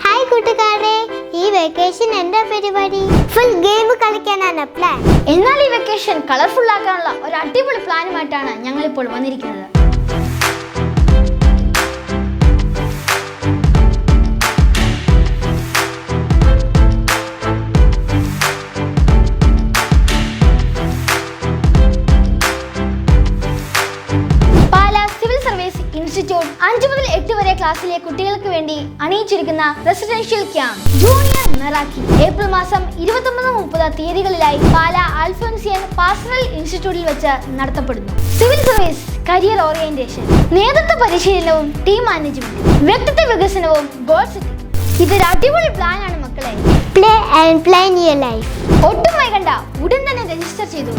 Hi കൂട്ടുകാരെ, ഈ vacation എന്താ പരിപാടി? ഫുൾ ഗെയിം കളിക്കാനാണ് പ്ലാൻ. എന്നാൽ ഈ വെക്കേഷൻ കളർഫുൾ ആക്കാനുള്ള ഒരു അടിപൊളി പ്ലാനുമായിട്ടാണ് ഞങ്ങൾ ഇപ്പോൾ വന്നിരിക്കുന്നത്. ഇൻസ്റ്റിറ്റ്യൂട്ട് 5 മുതൽ 8 വരെ ക്ലാസ്സിലെ കുട്ടികൾക്ക് വേണ്ടി അണിയിച്ചിരിക്കുന്ന residential camp junior Meraki April മാസം 29-30 തീയതികളിലായി പാലാ അൽഫോൻസിയൻ പാസ്റ്ററൽ ഇൻസ്റ്റിറ്റ്യൂട്ടിൽ വെച്ച് നടത്തപ്പെടുന്നു. സിവിൽ സർവീസ്, കരിയർ ഓറിയന്റേഷൻ, നേതൃത്വ പരിശീലനവും ടീം മാനേജ്മെന്റ്, വ്യക്തിത്വ വികസനവും ഗോൾ സെറ്റിംഗ്. ഇതൊരു അടിപൊളി പ്ലാനാണ് മക്കളെ. Play and plan your life. ഒട്ടും വൈകണ്ട, ഉടൻ തന്നെ രജിസ്റ്റർ ചെയ്തു.